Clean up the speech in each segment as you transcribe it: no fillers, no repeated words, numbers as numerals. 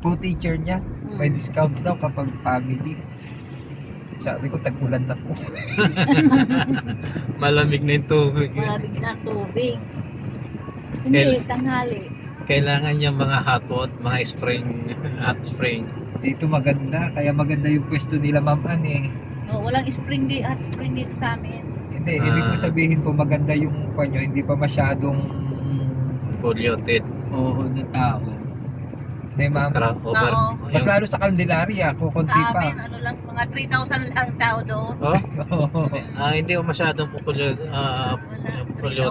co-teacher niya. May discount daw kapag family. Sabi ko, tag-ulan na po. Malamig na yung tubig. Malamig na ang tubig. Hindi, tanghali. Kailangan niya mga hot water, mga spring, hot spring. Dito maganda, kaya maganda yung pwesto nila Ma'am Ann eh. Oh, walang spring dito, hot spring dito sa amin. Hindi, ibig ko sabihin po maganda yung panyo, hindi pa masyadong Polluted. oo na tao. Hindi Ma'am, Over. Oo. mas lalo sa Candelaria, kukunti Sa pa. amin, ano lang, mga 3,000 lang tao doon. Oh? Oo. Hindi ko masyadong polluted Wala,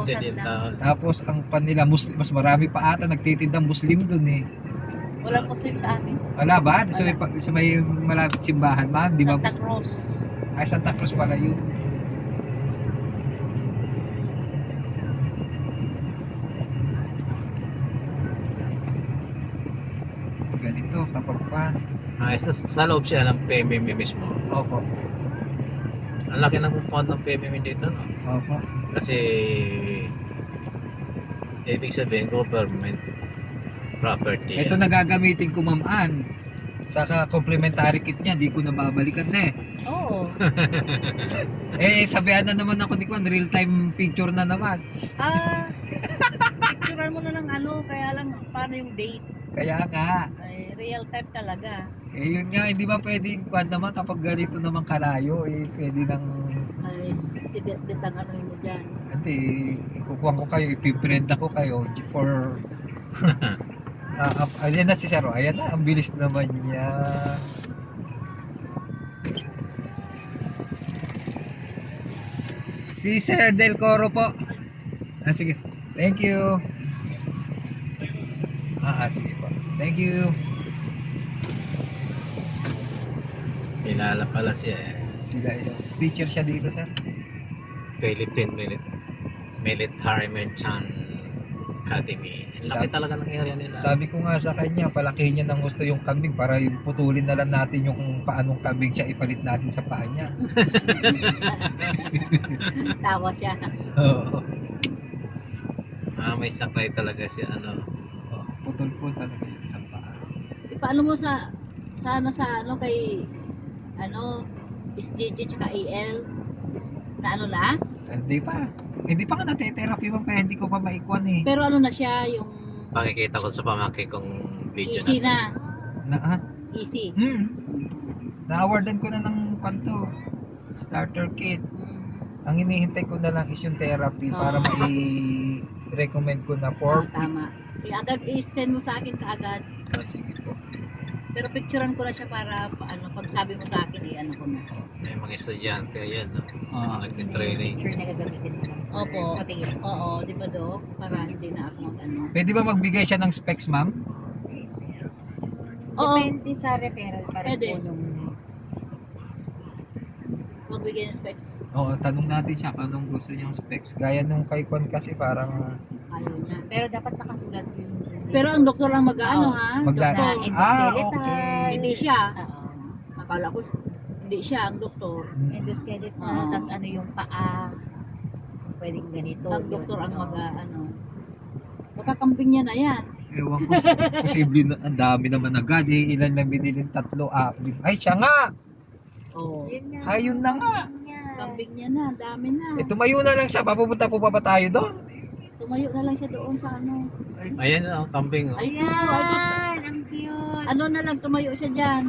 3,000 yung lang. tao. Tapos ang panila Muslim, mas marami pa ata nagtitindang Muslim dun eh. Walang Muslim sa amin. Wala ba? Sa may malapit simbahan Ma'am, di ba? Santa Cruz. Ay, Santa Cruz pala yun. Ganito kapag pa. Sa loob siya ng PMM mismo. Opo. Ang laki ng compound ng PMM dito, no? Opo. Kasi ibig sabihin government property. Ito nagagamitin ko Ma'am Ann. Saka complimentary kit niya, di ko na babalikan na eh. Oo. Sabihan na naman ako ni Kwan, real time picture na naman. Picturean mo na ng ano, kaya lang paano yung date. Kaya nga, Ay, real time talaga. yun nga, hindi ba pwedeng Kwan naman kapag ganito naman kalayo, pwede nang, Ay, si detang ano mo dyan. hindi, ikukuha ko kayo, ipiprenda ko kayo for, ayan na si Saro, ayan na, ang bilis naman niya. Si Sir Del Coro po. Sige. Thank you. Sige po. Thank you. Kilala pala siya eh. Sila teacher siya dito, sir. Philippine Military Merchant Academy. Ang laki talaga ng area nila. Sabi ko nga sa kanya, palakihin niya ng gusto yung kambing para yung putulin na lang natin yung kung paanong kambing siya ipalit natin sa paa niya. Tawa siya. Oo. May sakay talaga siya ano. Putol po talaga yung sa paa. Paano mo sa ano kay ano SJJ tsaka AL na ano na? Hindi pa nga nate-therapy pa kaya hindi ko pa maikwan eh. Pero ano na siya yung Pakikita ko sa pamangkin kong video easy na. Easy. Na-awardan ko na ng kanto. Starter kit. Ang hinihintay ko na lang is yung therapy para mai-recommend ko na for Tama. Agad i-send mo sa akin kaagad. sige po. Pero picturean ko na siya para ano pag sabi mo sa akin ano ko na. May mga estudyante yan, no? Nagtitraining. Sure na gagamitin mo. Opo. Oo, di ba Dok? Para hindi na ako mag-ano. Pwede ba magbigay siya ng specs, ma'am? Oo. Depende sa referral pa rin Pwede. po nung Magbigay ng specs. Oo, tanong natin siya kung anong gusto niyang specs. Gaya nung kay Kwan kasi parang Ayaw niya. pero dapat nakasulat yung Pero ang doktor lang mag-ano ha? magla- Doktor. endoskeletal. Hindi siya. Oo. Akala ko hindi siya ang doktor. Endoskeletal, Oo. tas ano yung paa. Pwedeng ganito. Ang yun, doktor ang oo. mag-ano. Makakamping niya na yan. ewan ko, posible na ang dami naman agad eh. Ilan na binilin? 3, 4. Ay, siya nga! Oo. Yun nga. Ayun na nga. Yun nga. Kambing niya na, dami na. Tumayo na lang siya. Papupunta po pa ba tayo doon? Tumayo na lang siya doon sa ano. Ayan ang kambing, oh. Ay, Ayan, ang cute. ano na lang, tumayo siya dyan.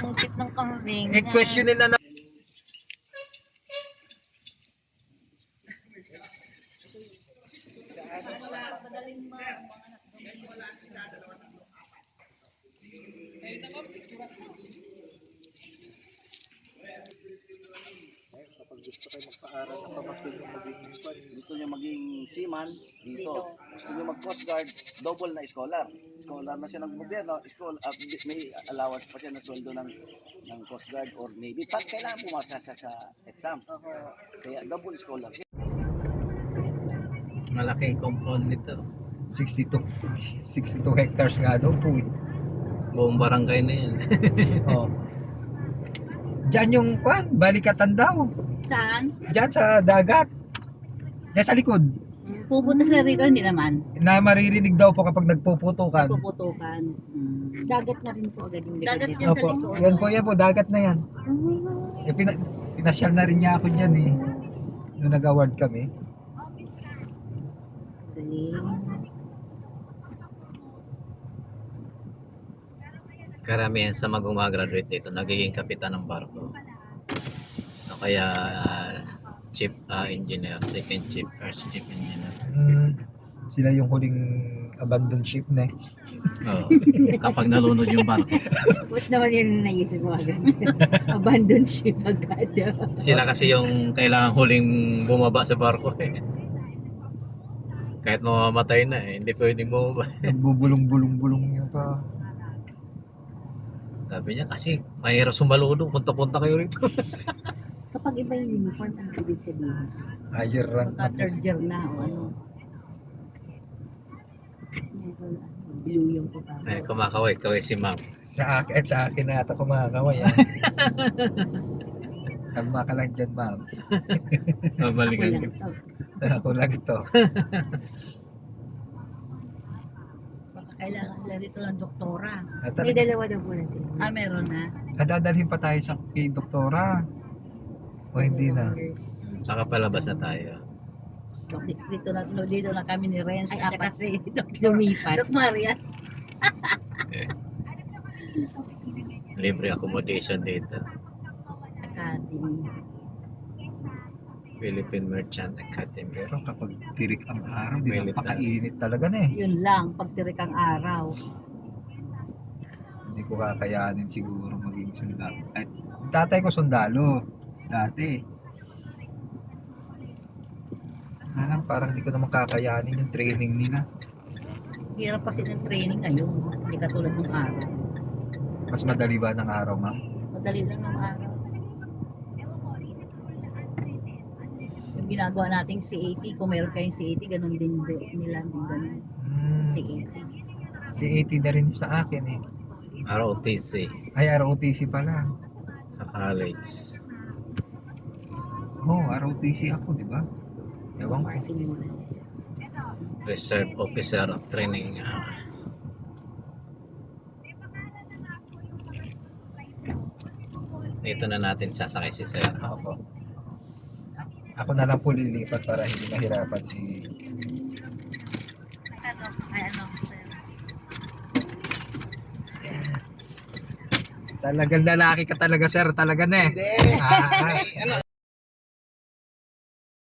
Ang cute ng kambing. Questionin na Gusto niya maging seaman dito. Gusto niya mag-coast guard, double na scholar. Scholar na siya ng gobyerno, may allowance pa siya na sweldo ng coast guard or navy. Pag kailangan pumasa siya sa exam. Kaya double scholar siya. Malaking compound nito. 62 hectares nga daw po eh. Buong barangay na yan. Oh. Diyan yung Kwan, Balikatan daw. Saan? Diyan sa dagat. Diyan sa likod. Pupunta sila rito, hindi naman. Na maririnig daw po kapag nagpuputukan. Puputukan. Dagat na rin po agad yung likod Dagat dito. yan sa Opo, likod. yan po, dagat na yan. Pinasyal na rin niya ako dyan eh. Nung nag-award kami. Galing. Karamihan sa mga gumagraduate dito, nagiging kapitan ng barko. O kaya chief engineer, second chief, first chief engineer. Sila yung huling abandoned ship na eh. Oo. Kapag nalunod yung barko, Ba't naman yun naisip mo agad? Abandoned ship agad. sila kasi yung kailangan huling bumaba sa barko eh. Kahit mamamatay na eh, hindi pwedeng bumaba. Nagbubulong-bulong-bulong yun pa. Sabi niya kasi mahirap sumalunod, punta-punta kayo rito. Kapag iba yung uniform, ang ibig sabihin. Higher rank na Pagka po third si- year na o ano. Meron, blue yung iba. Eh, kumakaway-kaway si ma'am. Sa akin na ata kumakaway ah. Kalma ka lang dyan, ma'am. Mabalikan Ako ka. lang to. Ako lang ito. Baka kailangan sila dito ng doktora. At May dalawa daw po na sila. Meron na. dadalhin pa tayo sa kay doktora. O hindi na. Nurse. Saka palabas na tayo. Dito na kami ni Renz Ay, at saka apat. si Lumipat. Doc Maria. Libre accommodation dito. Academy. Philippine Merchant Academy. Pero kapag tirik ang araw, di Mainit na. napakainit talaga na eh. Yun lang, pagtirik ang araw. Hindi ko kakayanin siguro maging sundalo. Ay, tatay ko sundalo. Dati. Parang hindi ko naman kakayanin yung training nila. Hirap kasi ng training ngayon. Hindi katulad ng araw. Mas madali ba ng araw, ma'am? Madali lang ng araw. Yung ginagawa nating CAT, kung meron kayong CAT, ganun din nila. Ganun. CAT. Si 80 na rin sa akin eh. ROTC Ay, ROTC pala. sa college. ROTC ako, di ba? Ewan ko. Martin Morales. Reserve Officer Training. Dito na natin sasakay si Sir. Ako. Ako na lang po lilipat para hindi mahirapan si... Ano? Talagang lalaki ka talaga, sir. Talaga na eh. Hindi.